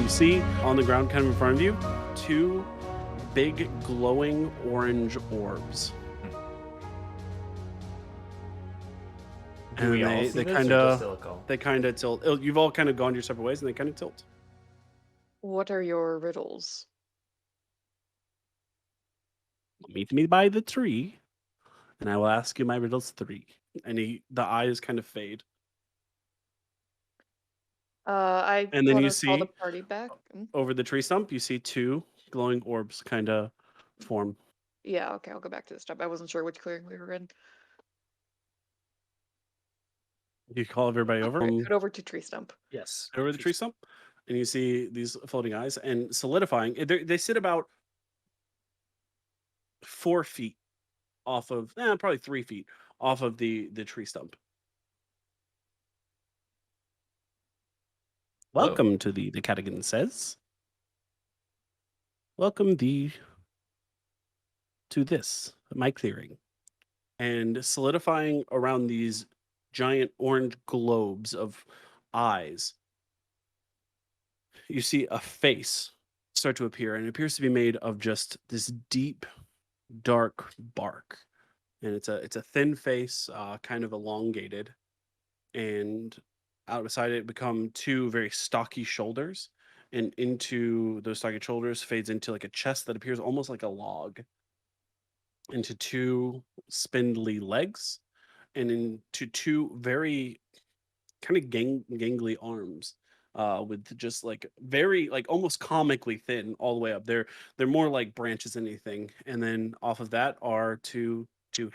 see on the ground kind of in front of you 2 big glowing orange orbs. Do we all see this or just Ilikhal? They kind of tilt. You've all kind of gone your separate ways and they kind of tilt. What are your riddles? Meet me by the tree and I will ask you my riddles 3. And the eyes kind of fade. I And then want you to call the see party back. over the tree stump, you see 2 glowing orbs kind of form. Yeah, okay, I'll go back to the stump. I wasn't sure which clearing we were in. You call everybody over. Head over to tree stump. Yes, over the tree stump, and you see these floating eyes and solidifying. They sit about 4 feet off of, probably 3 feet off of the tree stump. Hello. Welcome to the Cadigan says. Welcome thee to this, my clearing. And solidifying around these giant orange globes of eyes, you see a face start to appear, and it appears to be made of just this deep, dark bark. And it's a thin face, kind of elongated, and out beside it become 2 very stocky shoulders, and into those stocky shoulders fades into like a chest that appears almost like a log, into 2 spindly legs, and into 2 very kind of gangly arms, with just like very like almost comically thin all the way up. They're more like branches than anything, and then off of that are two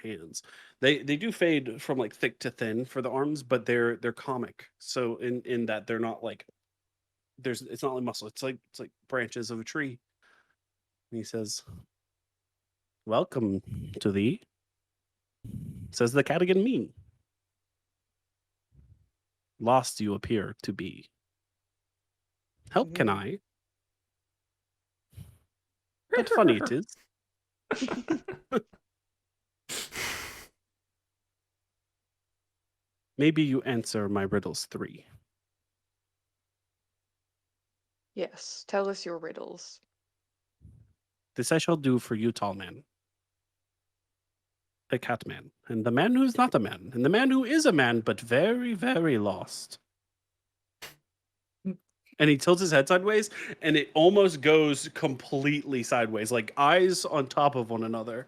hands. They do fade from like thick to thin for the arms, but they're comic. So in that they're not like it's not like muscle. It's like branches of a tree. And he says, "Welcome to thee," says the Cadigan me. Lost you appear to be. Help can I? But funny it is. Maybe you answer my riddles 3. Yes, tell us your riddles. This I shall do for you, tall man. The cat man, and the man who's not a man, and the man who is a man, but very, very lost. And he tilts his head sideways, and it almost goes completely sideways, like eyes on top of one another.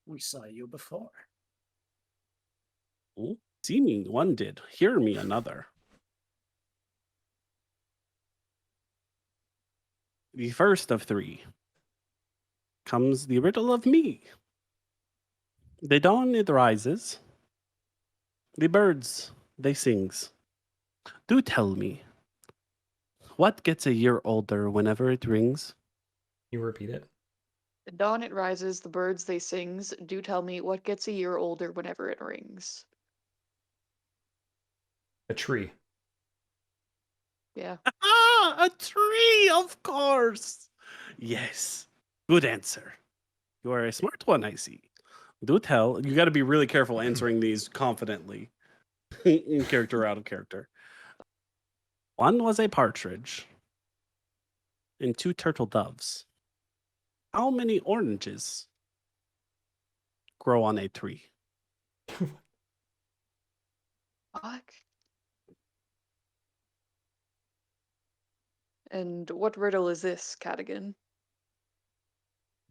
We saw you before. Oh, see me one did, hear me another. The first of 3 comes the riddle of me. The dawn it rises, the birds they sings. Do tell me, what gets a year older whenever it rings? You repeat it? The dawn it rises, the birds they sings. Do tell me what gets a year older whenever it rings. A tree. Yeah. Ah, a tree, of course. Yes, good answer. You are a smart one, I see. Do tell. You got to be really careful answering these confidently, in character or out of character. One was a partridge, and 2 turtle doves. How many oranges grow on a tree? Fuck. And what riddle is this, Cadigan?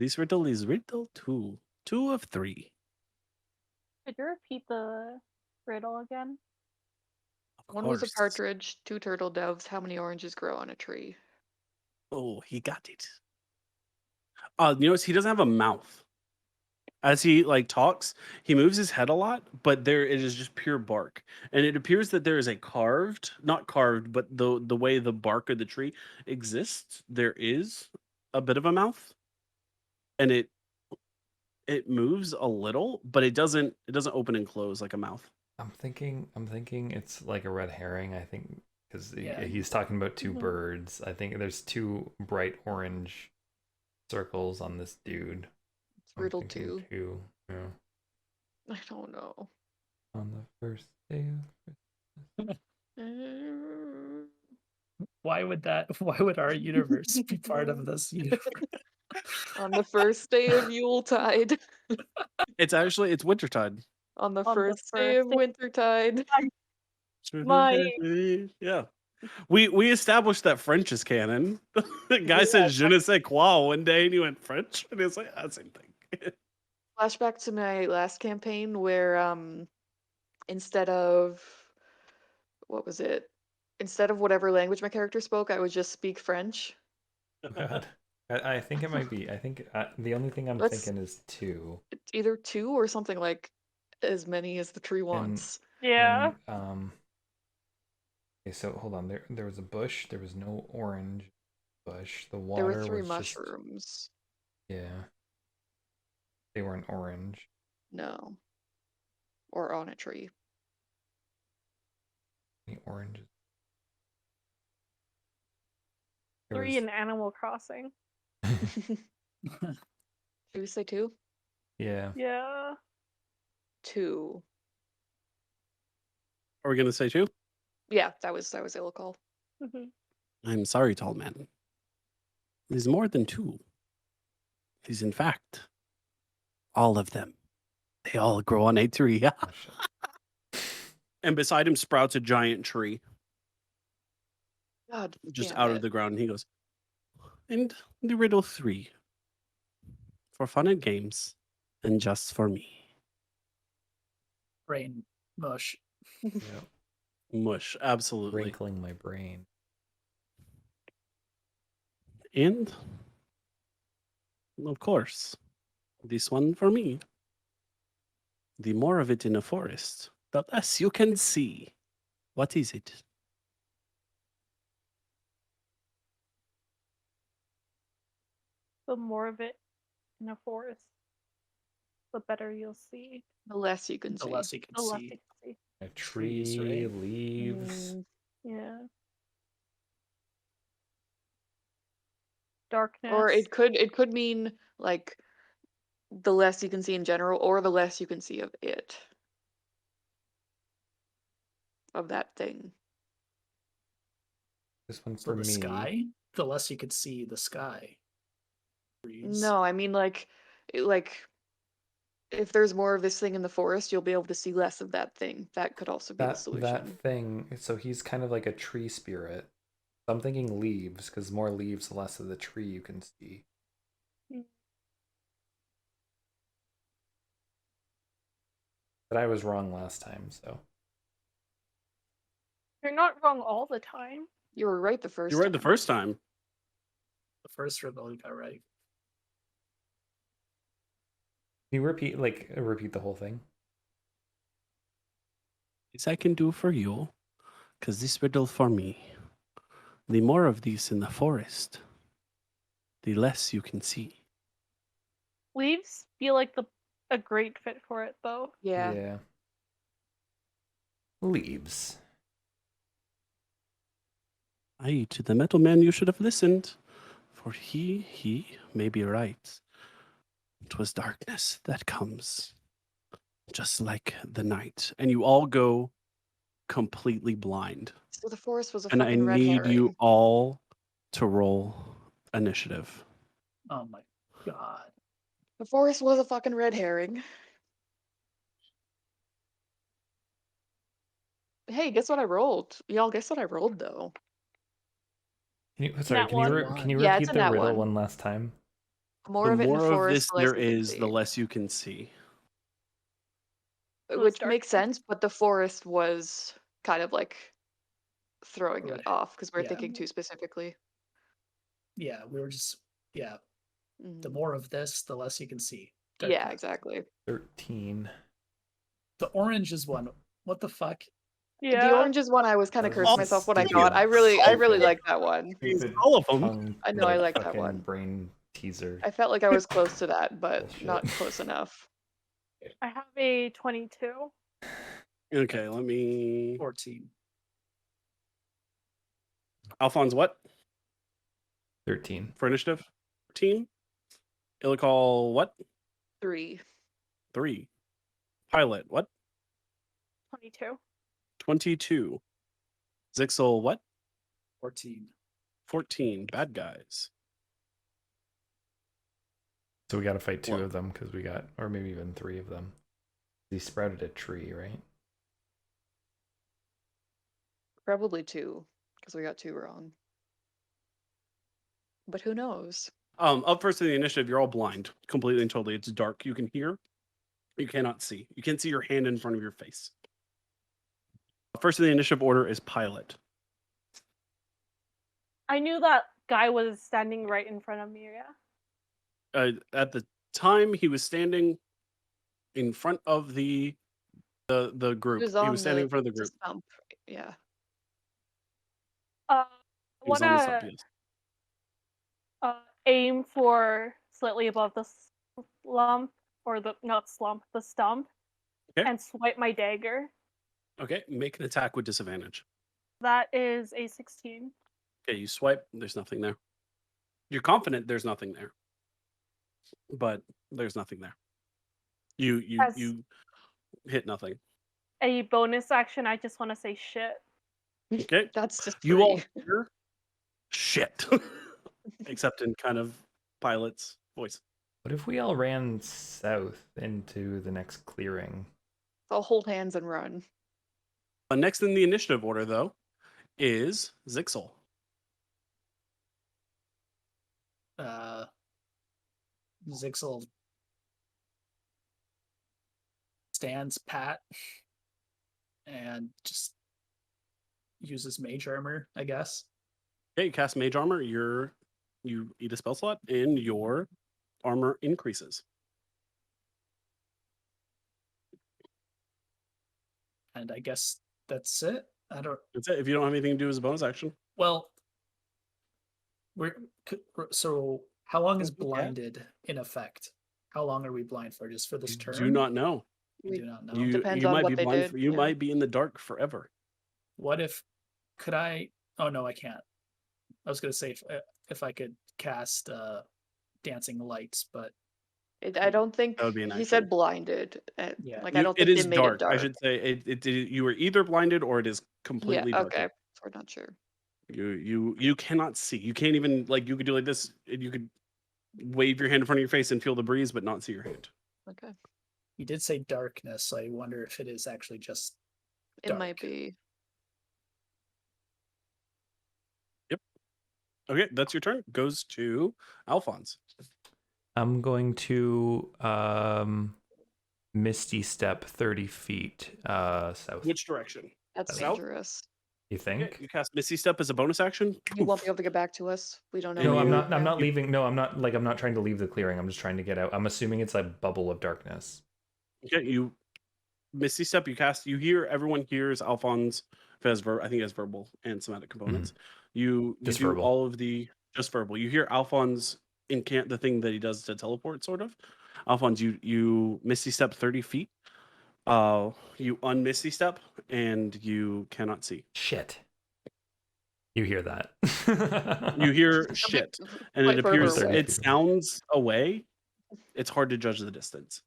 This riddle is riddle 2. 2 of 3. Could you repeat the riddle again? Of One was a course. partridge, 2 turtle doves. How many oranges grow on a tree? Oh, he got it. You notice he doesn't have a mouth. As he like talks, he moves his head a lot, but there it is just pure bark. And it appears that there is a carved, not carved, but the way the bark of the tree exists, there is a bit of a mouth. And it moves a little, but it doesn't open and close like a mouth. I'm thinking it's like a red herring, I think, because Yeah. he's talking about 2 birds. I think there's 2 bright orange circles on this dude. It's riddle 2. Yeah. I don't know. On the first day of Why Why would that? Why would our universe be part of this universe? On the first day of Yuletide. It's wintertide. On the On the first day of first day- Wintertide. My- Yeah. We established that French is canon. The guy said je ne sais quoi one day and he went French. And it's like, that's the same thing. Flashback to my last campaign where instead of what was it? Instead of whatever language my character spoke, I would just speak French. God. I think it might be. I think the only thing I'm Let's- thinking is 2. It's either 2 or something like as many as the tree wants. Yeah. And, okay, so hold on. There was a bush. There was no orange bush. The water There were 3 was just- mushrooms. yeah. They weren't orange. No. Or on a tree. Any oranges? There 3 was- in Animal Crossing. Should we say 2? yeah. Yeah. 2. Are we gonna say 2? Yeah, that was Ilikhal. Mhm. I'm sorry, tall man. There's more than 2. There's in fact all of them. They all grow on a tree. Oh, shit. And beside him sprouts a giant tree God, just damn out it. of the ground. And he goes, and the riddle 3 for fun and games and just for me. Brain mush. Yep. Mush, absolutely. Wrinkling my brain. And of course, this one for me. The more of it in a forest, the less you can see. What is it? The more of it in a forest, the better you'll see. The less you can The see. less you can The less see. you can see. A Trees, tree, right? leaves. Mm, Yeah. Darkness. Or it could mean like the less you can see in general, or the less you can see of it. Of that thing. This one So for the me. sky. The less you could see the sky. Trees. No, I mean like if there's more of this thing in the forest, you'll be able to see less of that thing. That could also be the That solution. thing. So he's kind of like a tree spirit. So I'm thinking leaves, because more leaves, the less of the tree you can see. Mm. But I was wrong last time, so You're not wrong all the time. You were right the first You read the time. first time. The first riddle you got right. can you repeat the whole thing? This I can do for you, because this riddle for me. The more of these in the forest, the less you can see. Leaves feel like a great fit for it, though. Yeah. Leaves. Aye, to the metal man you should have listened, for he may be right. 'Twas darkness that comes, just like the night. And you all go completely blind. So the forest was a And I fucking red need herring. you all to roll initiative. Oh my god. The forest was a fucking red herring. Hey, guess what I rolled? Y'all guess what I rolled though? Sorry, Nat can you one. can you Yeah, repeat it's a the nat riddle one. one last time? More The of it in more the of forest, this the less there you can is, see. the less you can see. So it's Which makes darkness. sense, but the forest was kind of like throwing Red it off because we're yeah. thinking too specifically. Yeah, we were just the Mhm. more of this, the less you can see. Yeah, Darkness. exactly. 13. The orange is one. What the fuck? Yeah. The orange is one I was kind of That was cursing just myself when I stupid. got. I really Stupid. like that one. Stupid all of 'em. tongue, I know, I like that fucking one. brain teaser. I felt like I was close to that, but Bullshit. not close enough. I have a 22. Okay, let me. 14. Alfonz, what 13. for initiative? Team. Ilikhal, what? 3. 3. Pilot, what? 22. 22. Zhixil, what? 14. 14. Bad guys. So we got to fight 2 Well- of them because we got, or maybe even 3 of them. He sprouted a tree, right? Probably 2, because we got 2 wrong. But who knows? Up first in the initiative, you're all blind, completely and totally. It's dark. You can hear, you cannot see. You can't see your hand in front of your face. First in the initiative order is Pilot. I knew that guy was standing right in front of me, yeah. At the time, he was standing in front of the group. He was He was standing in front of the the group. stump. Yeah. He was on the Wanna stump, yes. aim for slightly above the slump, or not slump, the stump, Okay. and swipe my dagger. Okay, make an attack with disadvantage. That is a 16. Okay, you swipe. There's nothing there. You're confident there's nothing there, but there's nothing there. You As- you hit nothing. A bonus action, I just want to say shit. Okay, That's just you all free. hear shit, except in kind of Pilot's voice. What if we all ran south into the next clearing? I'll hold hands and run. Next in the initiative order, though, is Zhixil. Zhixil stands pat and just uses mage armor, I guess. Okay, you cast Mage Armor. You eat a spell slot, and your armor increases. And I guess that's it. I don't. That's it. If you don't have anything to do as a bonus action, Well, so how long is Yeah. blinded in effect? How long are we blind for? Just for this you turn? do not know. We We- do not know. You Depends you on might what be they blind. did, You yeah. might be in the dark forever. What if? Could I? Oh no, I can't. I was gonna say if I could cast dancing lights, but I don't think That would be an he action. said blinded. Yeah. Like I don't think it they is made dark. it dark. I should say you were either blinded or it is completely yeah. dark. Okay. We're not sure. You cannot see. You can't even you could do like this. And you could wave your hand in front of your face and feel the breeze, but not see your hand. Okay. you did say darkness, so I wonder if it is actually just It might dark. be. Okay, that's your turn. Goes to Alfonz. I'm going to Misty Step 30 feet south. Which direction? That's South? dangerous. You Okay, think? you cast Misty Step as a bonus action. You won't be able to get back to us. We don't know. And No, where I'm you- you not. I'm are. not leaving. No, I'm not. Like, I'm not trying to leave the clearing. I'm just trying to get out. I'm assuming it's a bubble of darkness. Okay, you Misty Step. You cast. You hear. Everyone hears Alfonz. I think he has verbal and somatic components. You Just do verbal. all of the just verbal. You hear Alfonz incant the thing that he does to teleport, sort of. Alfonz, you Misty Step 30 feet. You unmisty step and you cannot see. Shit. You hear that? You hear shit, and Quite it further appears away. it sounds away. It's hard to judge the distance.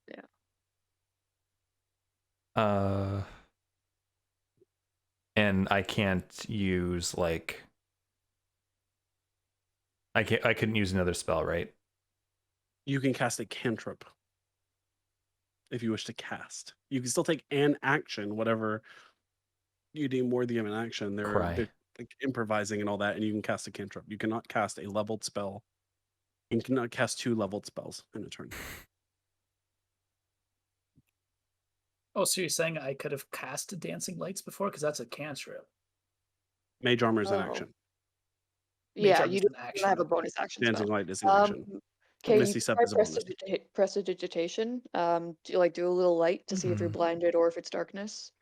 And I can't use like. I couldn't use another spell, right? You can cast a cantrip if you wish to cast. You can still take an action, whatever you deem worthy of an action. Cry. They're like improvising and all that, and you can cast a cantrip. You cannot cast a leveled spell. You cannot cast 2 leveled spells in a turn. Oh, so you're saying I could have cast dancing lights before? Because that's a cantrip. Mage armor is an Oh. action. Yeah, Mage you armor's an don't action, have a okay. bonus action Dancing spell. light is an action. Okay, you Misty can Step try is a bonus. prestidigitation. Do a little light to see if you're Mhm. blinded or if it's darkness.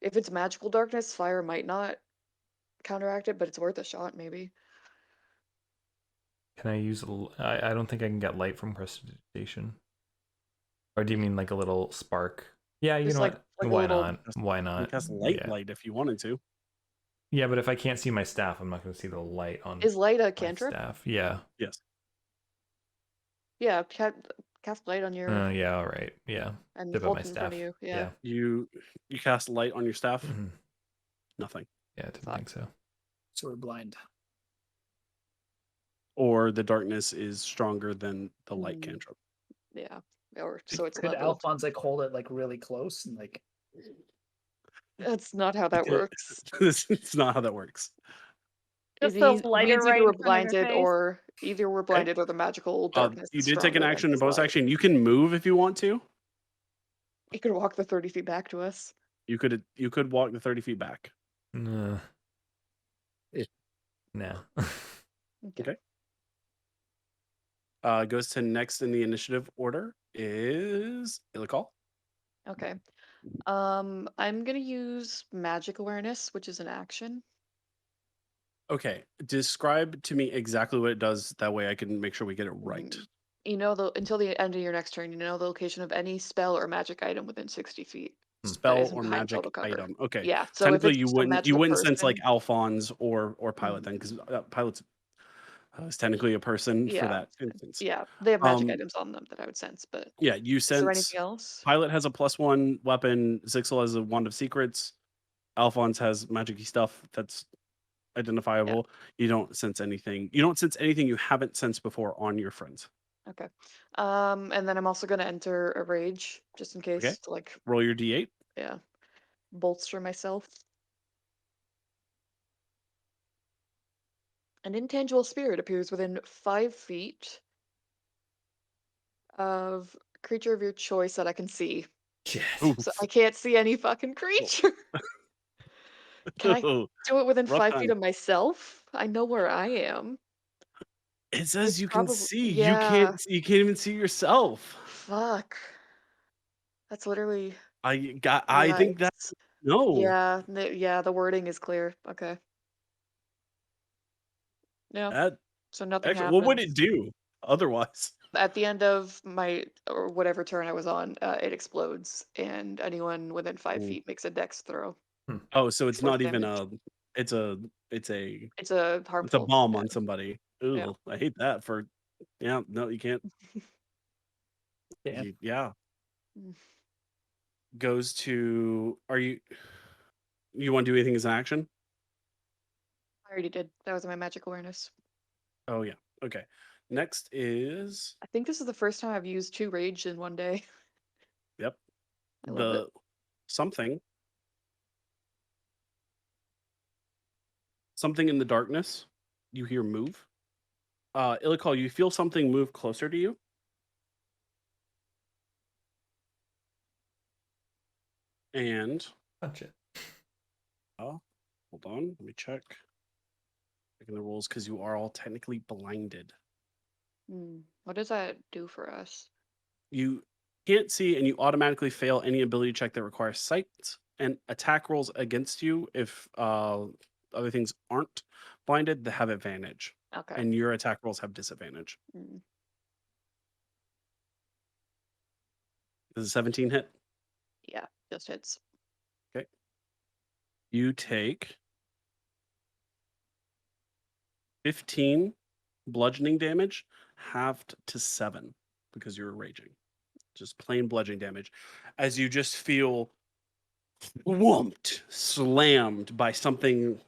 If it's magical darkness, fire might not counteract it, but it's worth a shot, maybe. Can I use? I don't think I can get light from prestidigitation. Or do you mean like a little spark? Yeah, you Just know like- what? like a Why little- not? Why You can not? cast light yeah. light if you wanted to. Yeah, but if I can't see my staff, I'm not going to see the light on Is light a my cantrip? staff. Yeah. Yes. Yeah, cast light on your Yeah. All right. Yeah. and Tip of hold my it in front of staff. you. Yeah. You cast light on your staff. Mhm. Nothing. Yeah. I didn't Fuck. think so. So we're blind. Or the darkness is stronger than the light Mm. cantrip. Yeah. Or so it's Could leveled. Alfonz like hold it like really close and like That's not how that works. It's not how that works. Just It the means lighter right either in we're front of your blinded face. or either we're blinded or the magical darkness You is did take an stronger action than and bonus light. action. You can move if you want to. You could walk the 30 feet back to us. You could walk the 30 feet back. Nah. Yeah. Nah. Okay. Goes to next in the initiative order is Ilikhal. Okay. I'm gonna use magic awareness, which is an action. Okay, describe to me exactly what it does. That way I can make sure we get it right. You know, until the end of your next turn, you know the location of any spell or magic item within 60 feet. Spell isn't or behind magic total cover. item. Okay. Yeah. So if Technically, it's you just a wouldn't magical sense like person, Alfonz or Pilot then, because Pilot's is technically a person for Yeah. that instance. yeah, they have magic Um, items on them that I would sense. But Yeah, you is there sense. anything else? Pilot has a +1 weapon. Zhixil has a wand of secrets. Alfonz has magic-y stuff that's identifiable. You don't sense anything. You don't sense anything you haven't sensed before on your friends. Okay. And then I'm also gonna enter a rage just in case Okay. to like Roll your d8. bolster myself. An intangible spirit appears within 5 feet of a creature of your choice that I can see. Yes. Ooh. So I can't see any fucking creature. Can I do it within Rough 5 time. feet of myself? I know where I am. It says It's you can probably- see. yeah. You can't even see yourself. Fuck. That's literally. I think that Yikes. no. Yeah, the wording is clear. Okay. Yeah. That So nothing actually, happens. what would it do otherwise? At the end of my or whatever turn I was on, it explodes, and anyone within 5 Ooh. feet makes a dex throw. Oh, so it's Force not even damage. it's a It's a it's a harmful. bomb yeah. on somebody. Ooh, I hate that for no, you can't. Yeah. Yeah. Mm. Goes to you want to do anything as an action? I already did. That was my magic awareness. Oh yeah. Okay. Next is I think this is the first time I've used 2 rage in one day. yep. I love it. Something in the darkness you hear move. Ilikhal, you feel something move closer to you. And Punch it. hold on, let me check. Checking the rules because you are all technically blinded. What does that do for us? You can't see and you automatically fail any ability check that requires sight, and attack rolls against you if other things aren't blinded, they have advantage. Okay. And your attack rolls have disadvantage. Does a 17 hit? Yeah, just hits. Okay. You take 15 bludgeoning damage, halved to 7 because you're raging. Just plain bludgeoning damage. As you just feel whumped, slammed by something,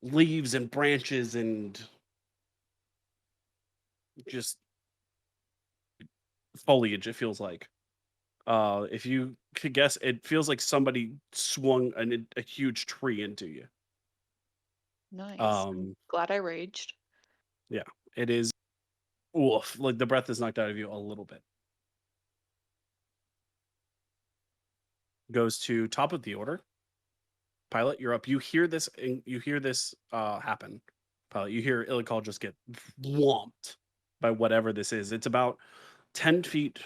leaves and branches and just foliage, it feels like. If you could guess, it feels like somebody swung a huge tree into you. Nice. I'm glad I raged. Yeah, it is. Oof, like the breath is knocked out of you a little bit. Goes to top of the order. Pilot, you're up. You hear this happen. Pilot, you hear Ilikhal just get whomped by whatever this is. It's about 10 feet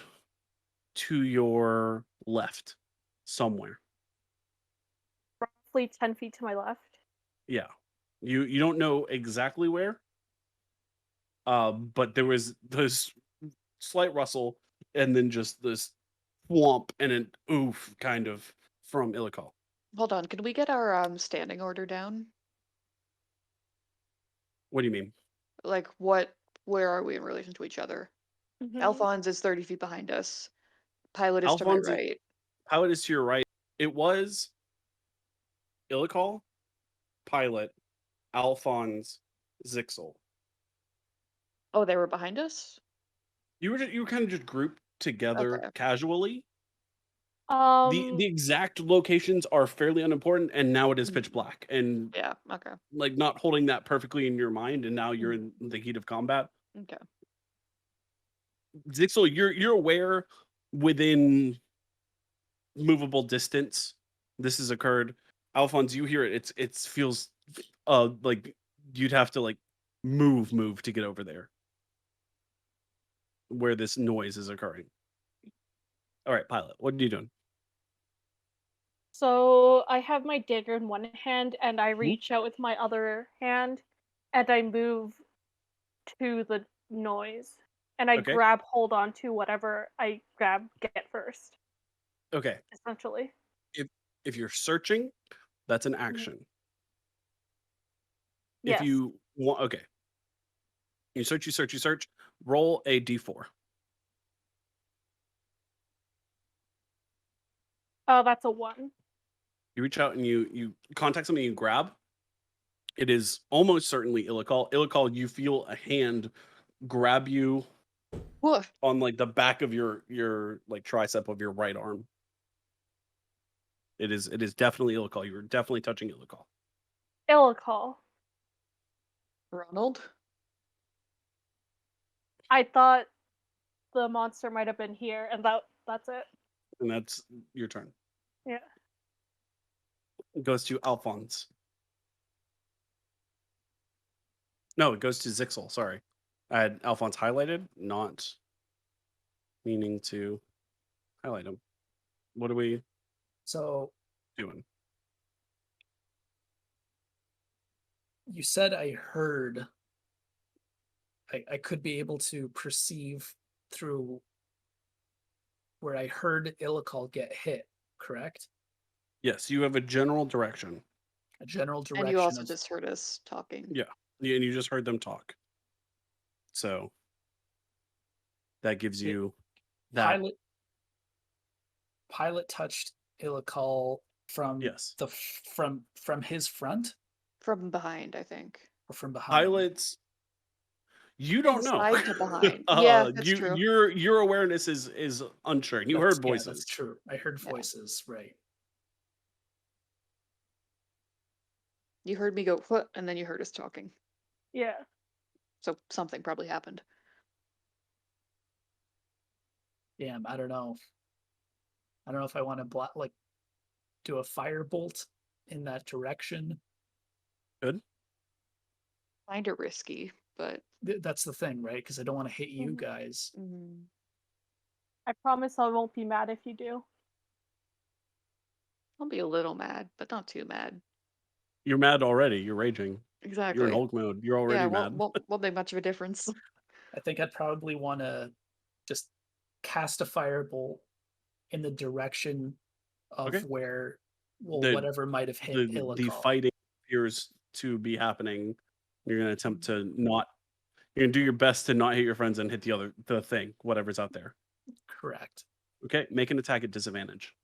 to your left, somewhere. Roughly 10 feet to my left. Yeah, you don't know exactly where. But there was this slight rustle, and then just this whomp and an oof kind of from Ilikhal. Hold on, can we get our standing order down? What do you mean? Like where are we in relation to each other? Alfonz is 30 feet behind us. Pilot is to my Alfonz right. Pilot is to your right. It was Ilikhal, Pilot, Alfonz, Zhixil. Oh, they were behind us? You were kind of just grouped together Okay. casually. The Um, exact locations are fairly unimportant, and now it is pitch Mhm. black, and Yeah, okay. like not holding that perfectly in your mind, and now you're in the heat of combat. Okay. Zixel, you're aware within movable distance this has occurred. Alphonse, you hear it. It feels like you'd have to like move to get over there where this noise is occurring. All right, Pilot, what are you doing? so I have my dagger in one hand, and I Mhm. reach out with my other hand, and I move to the noise, and I Okay. grab hold on to whatever I get first, Okay. essentially. If you're searching, that's an Mhm. action. If Yes. you want, okay. You search. Roll a d4. Oh, that's a 1. You reach out and you contact something you grab. It is almost certainly Ilikhal. Ilikhal, you feel a hand grab you Woof. on like the back of your like tricep of your right arm. It is definitely Ilikhal. You were definitely touching Ilikhal. Ilikhal. Ronald? I thought the monster might have been here, and that's it. And that's your turn. Yeah. It goes to Alphonse. No, it goes to Zixil, sorry. I had Alphonse highlighted, not meaning to highlight him. What are we So doing? you said I heard. I could be able to perceive through where I heard Ilikhal get hit, correct? Yes, you have a general direction. A general And you direction also of just heard us talking. Yeah. And you just heard them talk. So that gives Yeah. you that. Pilot touched Ilikhal from Yes. from his front From behind, I think. or from behind. Pilots, you don't know. Side to behind. Yeah, that's true. Your awareness is unsure. You heard Yeah, voices. that's true. I heard Yeah. voices, right? You heard me go, what? And then you heard us talking. Yeah. So something probably happened. Damn, I don't know. I don't know if I want to do a firebolt in that direction. Good. Kind of risky, but That's the thing, right? Because I don't want to hit you Mhm. guys. I promise I won't be mad if you do. I'll be a little mad, but not too mad. You're mad already. You're raging. Exactly. You're in Hulk mode. You're already Yeah, mad. won't make much of a difference. I think I'd probably want to just cast a firebolt in the direction of Okay. where, The- whatever might have hit the Ilikhal. fighting appears to be happening. You're gonna attempt to not. You're gonna do your best to not hit your friends and hit the thing, whatever's out there. Correct. Okay, make an attack at disadvantage.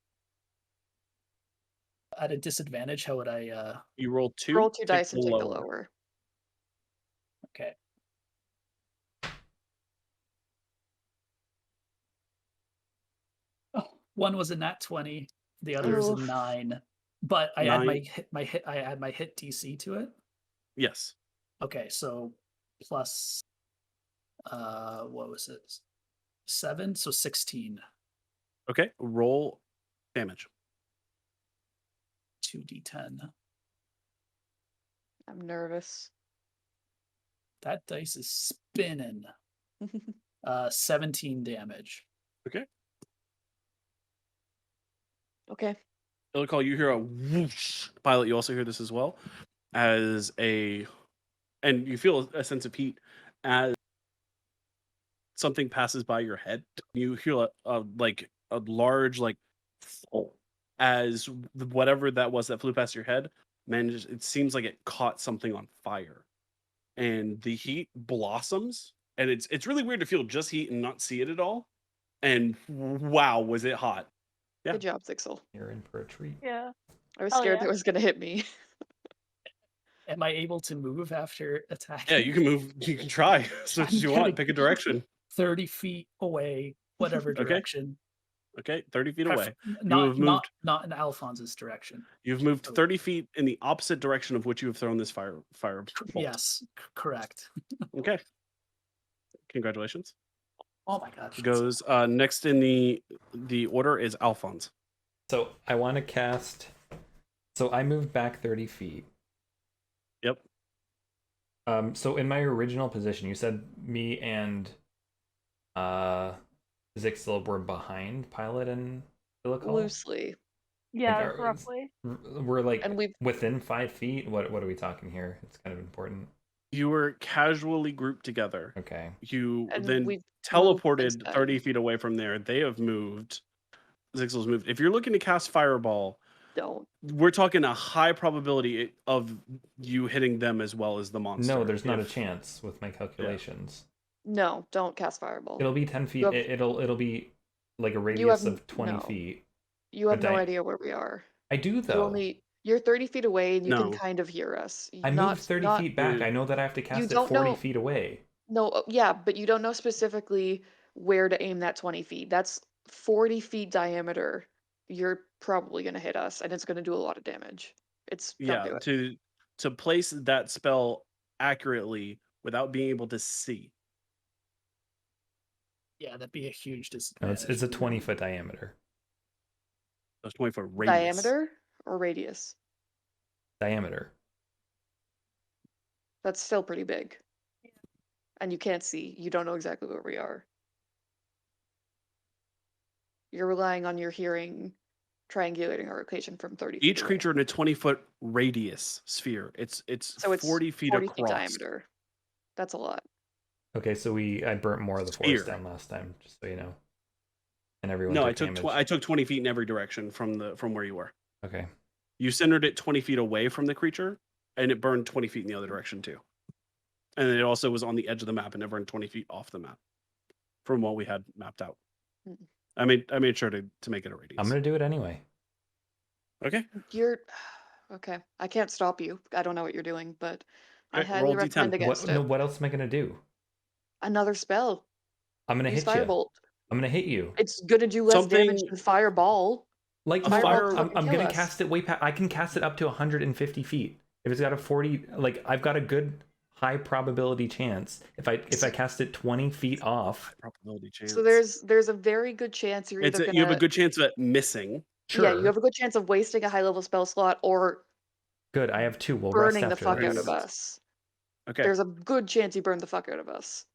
At a disadvantage, how would I? You roll 2. Roll 2 dice the and take the lower. Okay. Oh, one was a nat 20. The other is a Oof. 9. But I add I add my hit DC to it. Yes. Okay, so plus what was it? 7, so 16. Okay, roll damage. 2d10. I'm nervous. That dice is spinning. 17 damage. Okay. Okay. Ilikhal, you hear a whoosh. Pilot, you also hear this as well, and you feel a sense of heat as something passes by your head. You hear a large fall as whatever that was that flew past your head managed. It seems like it caught something on fire, and the heat blossoms. And it's really weird to feel just heat and not see it at all. And wow, was it hot! Yeah. Good job, Zixil. You're in for a treat. Yeah. I was Hell scared yeah. that was gonna hit me. Am I able to move after Yeah, attacking? you can move. You can try as much I'm as you gonna want. Pick a direction. 30 feet away, whatever Okay. direction. Okay, 30 feet Pref- away. You not have not moved. not in Alfonz's direction. You've moved Oh. 30 feet in the opposite direction of which you have thrown this fire bolt. Yes, correct. Okay. Congratulations. Oh my god. Goes next in the order is Alfonz. So I want to cast. So I moved back 30 feet. Yep. So in my original position, you said me and Zhixil were behind Pilot and Ilikhal? Loosely. Yeah, are- roughly. We're like And we've within 5 feet. What are we talking here? It's kind of important. You were casually grouped together. Okay. You and then we've moved teleported since 30 then. feet away from there. They have moved. Zixil's moved. If you're looking to cast Fireball, Don't. we're talking a high probability of you hitting them as well as the monster. No, there's not a If- chance with my calculations. No, don't cast Fireball. It'll be 10 feet. You have- It'll be like a have radius of 20 no. feet. You have but no I- idea where we are. I do though. You're 30 feet away and you can No. kind of hear us. I moved 30 not, feet back. Dude. I know that I have to cast it don't 40 know- feet away. No, yeah, but you don't know specifically where to aim that 20 feet. That's 40 feet diameter. You're probably going to hit us and it's going to do a lot of damage. Don't Yeah, do it. to place that spell accurately without being able to see. Yeah, that'd be a huge No, disadvantage. it's a 20-foot diameter. Those 20-foot radius. Diameter or radius? Diameter. That's still pretty big. And you can't see. You don't know exactly where we are. You're relying on your hearing, triangulating our location from 30 feet Each away. creature in a 20-foot radius sphere. It's So it's 40 feet 40 across. feet diameter. That's a lot. Okay, so I burnt more of the forest Sphere. down last time, just so you know. And everyone No, took I took damage. I took 20 feet in every direction from where you were. Okay. You centered it 20 feet away from the creature, and it burned 20 feet in the other direction too. And it also was on the edge of the map and it burned 20 feet off the map from what we had mapped out. Mm. I made sure to make it a radius. I'm gonna do it anyway. Okay. You're okay. I can't stop you. I don't know what you're doing, but I Okay, highly roll D10. recommend against it. What else am I gonna do? Another spell. I'm gonna Use hit you. Firebolt. I'm gonna hit you. It's gonna do less damage Something- than Fireball. Like A no, fire- I'm fucking gonna kill us. cast it way past. I can cast it up to 150 feet. If it's got a 40, like I've got a good high probability chance. If I cast it 20 feet off, Probability chance. So there's a very good chance you're either you have a gonna good chance of it missing. sure. yeah, you have a good chance of wasting a high level spell slot or Good. I have 2. We'll burning the rest after fuck out this. of us. Okay. There's a good chance you burn the fuck out of us.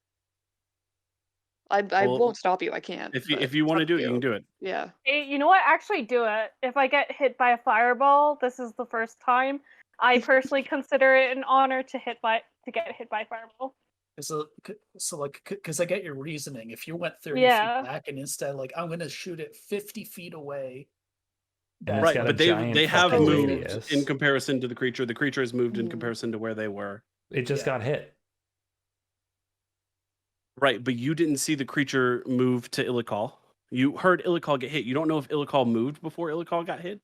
I Well, won't stop you. I can't. If but you want to it's do up it, you can do it. Yeah. Hey, you know what? Actually, do it. If I get hit by a fireball, this is the first time. I personally consider it an honor to get hit by a fireball. So like, because I get your reasoning. If you went 30 Yeah. feet back and instead, like, I'm going to shoot it 50 feet away. And it's Right, got a but giant they have fucking moved radius. in comparison to the creature. The creature has moved in Mhm. comparison to where they were. It just Yeah. got hit. Right, but you didn't see the creature move to Ilikhal. You heard Ilikhal get hit. You don't know if Ilikhal moved before Ilikhal got hit.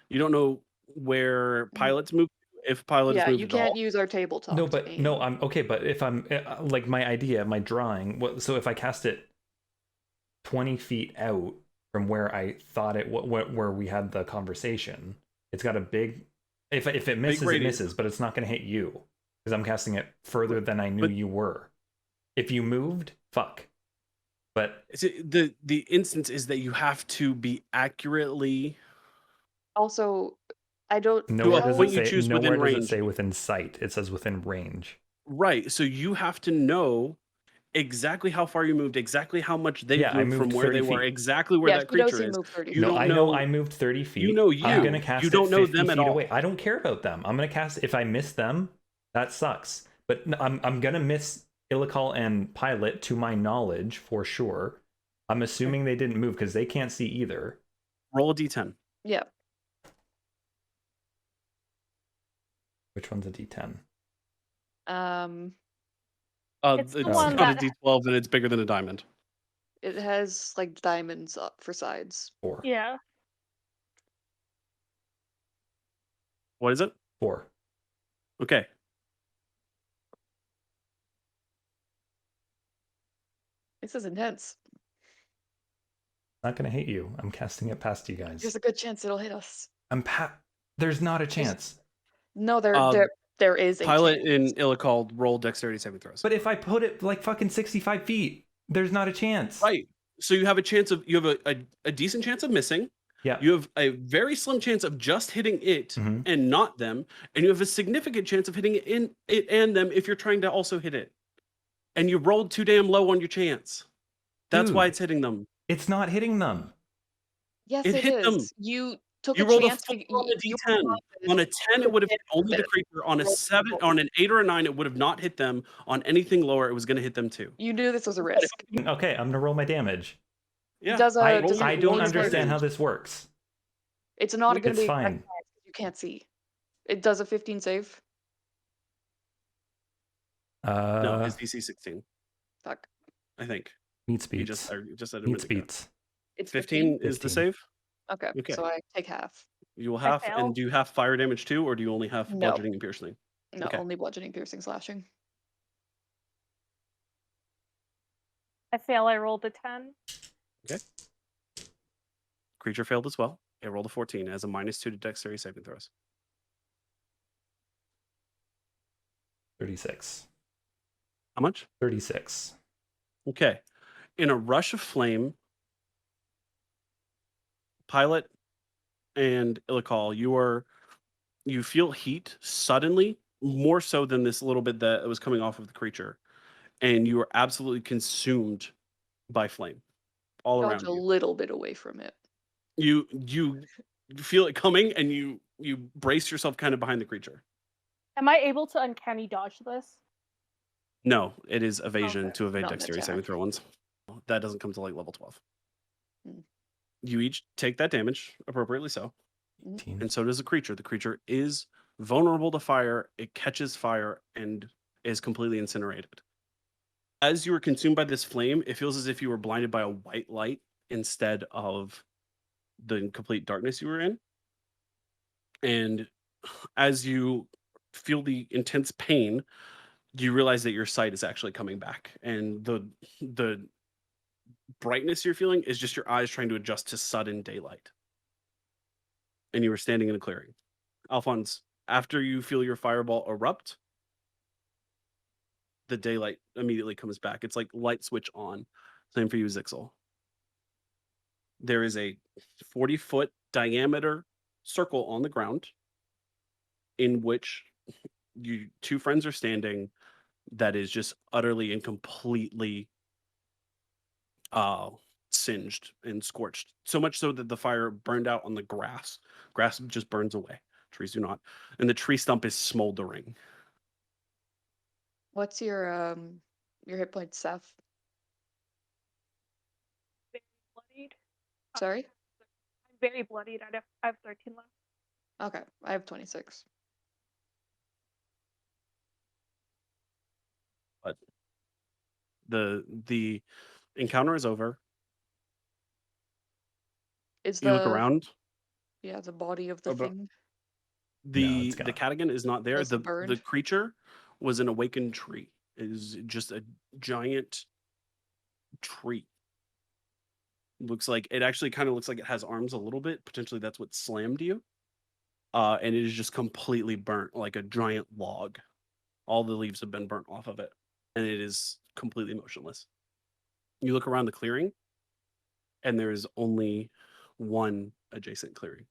You don't know where pilots moved. If pilots Yeah, moved you at can't all. use our tabletop. No, to but aim. no, I'm okay. But if I'm like my idea, my drawing. So if I cast it 20 feet out from where I thought it, where we had the conversation, it's got a big. If it misses, it radius. misses, but it's not going to hit you because I'm casting it further than I knew But- you were. If you moved, fuck. But The instance is that you have to be accurately. Also, I don't nowhere a does point it you say. choose Nowhere within does it range. say within sight. It says within range. Right, so you have to know exactly how far you moved, exactly how much they Yeah, I moved from moved where 30 they were, feet. exactly where yeah, that he knows creature he is. moved 30 You No, don't I know know- I moved 30 feet. know I'm you. gonna cast You it don't know 50 them at feet all. away. I don't care about them. I'm gonna cast if I miss them, that sucks. But I'm gonna miss Ilikhal and Pilot to my knowledge for sure. I'm assuming they didn't move because they can't see either. Roll a d10. Yeah. Which one's a D10? It's the It's one got a that- d12 and it's bigger than a diamond. It has like diamonds up for sides. 4. Yeah. What is it? 4. Okay. This is intense. Not gonna hit you. I'm casting it past you guys. There's a good chance it'll hit us. There's not a chance. No, Uh, there is a Pilot chance. in Ilikhal roll dexterity saving throws. But if I put it like fucking 65 feet, there's not a chance. Right. So you have a decent chance of missing. Yeah. You have a very slim chance of just hitting it Mhm. and not them, and you have a significant chance of hitting it and them if you're trying to also hit it. And you rolled too damn low on your chance. That's why Dude. it's hitting them. It's not hitting them. Yes, It it hit them. is. You took You a rolled a chance. 4 to- on a you D10. On a 10, it would have hit only the creature. On a 7, on an 8 or a 9, it would have not hit them. On anything lower, it was going to hit them too. You knew this was a risk. Okay, I'm gonna roll my damage. Yeah. Does I does it don't roll its understand how damage? this works. It's not going It's to be fine. exact science 'cause you can't see. It does a 15 save. No, his DC 16, Fuck. I think. Meets You beats. just said it a Meets minute ago. beats. It's 15 is the 15. save. Okay, Okay. so I take half. You will I have, fail. and do you have fire damage too, or do you only have No. bludgeoning and piercing? No, Okay. only bludgeoning, piercing, slashing. I fail. I rolled a 10. Creature failed as well. It rolled a 14 as a -2 to dexterity saving throws. 36. How much? 36. Okay. In a rush of flame, Pilot and Ilikhal, you feel heat suddenly, more so than this little bit that was coming off of the creature, and you are absolutely consumed by flame all around Dodge a you. little bit away from it. You feel it coming, and you brace yourself kind of behind the creature. Am I able to uncanny dodge this? No, it is evasion Okay. to evade Not an dexterity attack. saving throw ones. That doesn't come to like level 12. Hmm. You each take that damage, appropriately so, 18. and so does the creature. The creature is vulnerable to fire. It catches fire and is completely incinerated. As you are consumed by this flame, it feels as if you were blinded by a white light instead of the complete darkness you were in. And as you feel the intense pain, you realize that your sight is actually coming back, and the brightness you're feeling is just your eyes trying to adjust to sudden daylight. And you are standing in a clearing. Alfonz, after you feel your fireball erupt, the daylight immediately comes back. It's like light switch on. Same for you, Zhixil. There is a 40-foot diameter circle on the ground in which you two friends are standing that is just utterly and completely singed and scorched. So much so that the fire burned out on the grass. Grass just burns away. Trees do not. And the tree stump is smoldering. What's your hit points, Seth? Very bloodied. Sorry? I'm very bloodied. I have 13 left. Okay, I have 26. But the encounter is over. Is You look the around. the body of the Abo- thing? The it's gone. Cadigan is not there. Mostly The burned? creature was an awakened tree. It is just a giant tree. Looks like it actually kind of looks like it has arms a little bit. Potentially that's what slammed you. And it is just completely burnt like a giant log. All the leaves have been burnt off of it, and it is completely motionless. You look around the clearing, and there is only one adjacent clearing.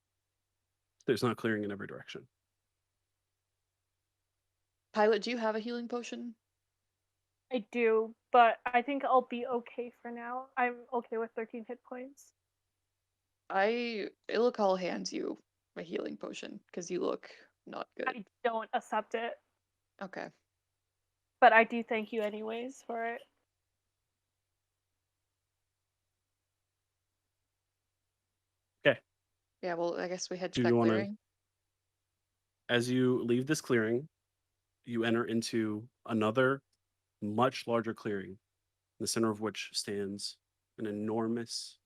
There's not clearing in every direction. Pilot, do you have a healing potion? I do, but I think I'll be okay for now. I'm okay with 13 hit points. Ilikhal hands you a healing potion because you look not good. I don't accept it, Okay. but I do thank you anyways for it. Yeah, well, I guess we head Do to that you wanna- clearing. As you leave this clearing, you enter into another much larger clearing, in the center of which stands an enormous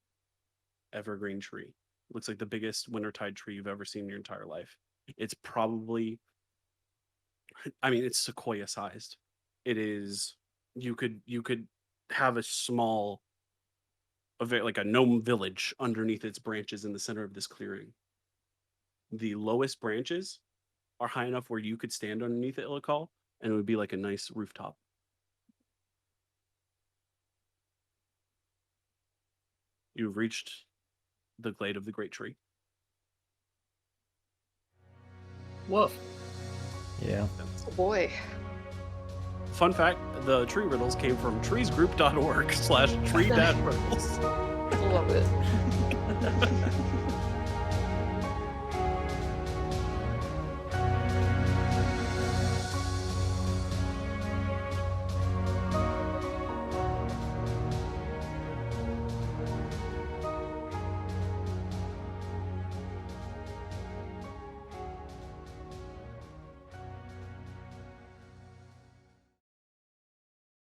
evergreen tree. Looks like the biggest wintertide tree you've ever seen in your entire life. It's probably I mean, it's sequoia sized. It is. You could have a small, like a gnome village underneath its branches in the center of this clearing. The lowest branches are high enough where you could stand underneath the Ilikhal, and it would be like a nice rooftop. You've reached the glade of the great tree. Woof. Yeah. Oh boy. Fun fact, the tree riddles came from treesgroup.org/tree-riddles. Love it.